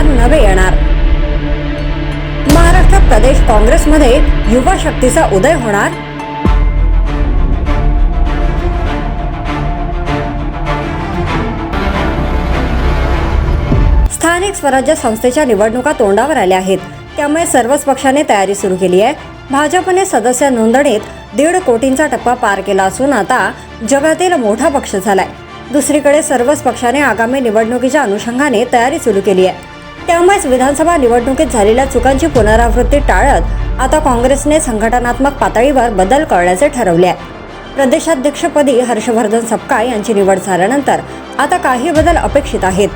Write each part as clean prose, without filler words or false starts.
नवे येणार। महाराष्ट्र प्रदेश काँग्रेसमध्ये युवा शक्तीचा उदय होणार। स्थानिक स्वराज्य संस्थेच्या निवडणुका तोंडावर आल्या आहेत, त्यामुळे सर्वच पक्षांनी तयारी सुरू केली आहे। भाजपने सदस्य नोंदणीत 1.5 कोटींचा टप्पा पार केला असून आता जगातील मोठा पक्ष झालाय। दुसरीकडे सर्वच पक्षाने आगामी निवडणुकीच्या अनुषंगाने तयारी सुरू केली आहे। त्यामुळेच विधानसभा निवडणुकीत झालेल्या चुकांची पुनरावृत्ती टाळत आता काँग्रेसने संघटनात्मक पातळीवर बदल करण्याचे ठरवले आहे। प्रदेशाध्यक्षपदी हर्षवर्धन सपकाळ यांची निवड झाल्यानंतर आता काही बदल अपेक्षित आहेत।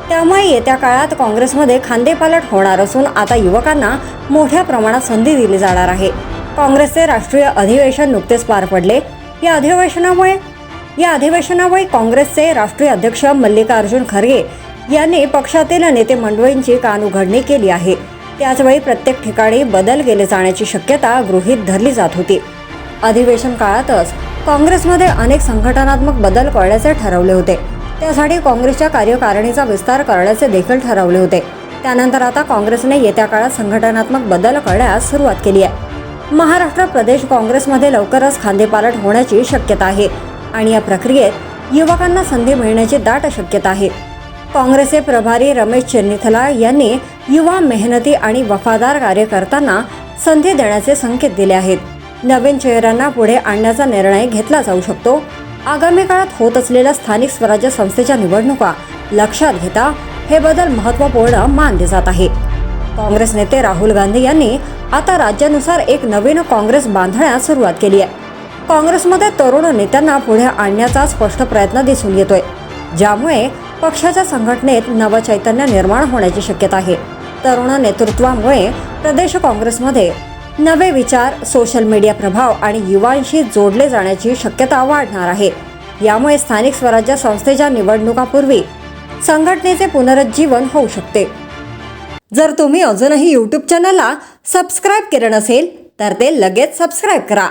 त्यामुळे येत्या काळात काँग्रेसमध्ये खांदेपालट होणार असून आता युवकांना मोठ्या प्रमाणात संधी दिली जाणार आहे। काँग्रेसचे राष्ट्रीय अधिवेशन नुकतेच पार पडले। या अधिवेशनामुळे काँग्रेसचे राष्ट्रीय अध्यक्ष मल्लिकार्जुन खरगे यांनी पक्षातील नेते मंडळींची कानउघडणी केली आहे। त्याचवेळी प्रत्येक ठिकाणी बदल केले जाण्याची शक्यता गृहीत धरली जात होती। अधिवेशन काळातच काँग्रेसमध्ये अनेक संघटनात्मक बदल करण्याचे ठरवले होते। त्यासाठी काँग्रेसच्या कार्यकारिणीचा विस्तार करण्याचे देखील ठरवले होते। त्यानंतर आता काँग्रेसने येत्या काळात संघटनात्मक बदल करण्यास सुरुवात केली आहे। महाराष्ट्र प्रदेश काँग्रेसमध्ये लवकरच खांदेपालट होण्याची शक्यता आहे आणि या प्रक्रियेत युवकांना संधी मिळण्याची दाट शक्यता आहे। काँग्रेसचे प्रभारी रमेश चेन्नीथला यांनी युवा, मेहनती आणि वफादार कार्यकर्त्यांना संधी देण्याचे संकेत दिले आहेत। नवीन चेहऱ्यांना पुढे आणण्याचा निर्णय घेतला जाऊ शकतो। आगामी काळात होत असलेल्या स्थानिक स्वराज्य संस्थेच्या निवडणुका लक्षात घेता हे बदल महत्त्वपूर्ण मानले जात आहे। काँग्रेस नेते राहुल गांधी यांनी आता राज्यानुसार एक नवीन काँग्रेस बांधण्यास सुरुवात केली आहे। काँग्रेसमध्ये तरुण नेत्यांना पुढे आणण्याचा स्पष्ट प्रयत्न दिसून येतोय, ज्यामुळे पक्षाच्या संघटनेत नवचैतन्य निर्माण होण्याची शक्यता आहे। तरुण नेतृत्वामुळे प्रदेश काँग्रेसमध्ये नवे विचार, सोशल मीडिया प्रभाव आणि युवांशी जोडले जाण्याची शक्यता वाढणार आहे। यामुळे स्थानिक स्वराज्य संस्थेच्या निवडणुकापूर्वी संघटनेचे पुनरुज्जीवन होऊ शकते। जर तुम्ही अजूनही YouTube चॅनलला सबस्क्राईब केले नसेल तर ते लगेच सबस्क्राईब करा।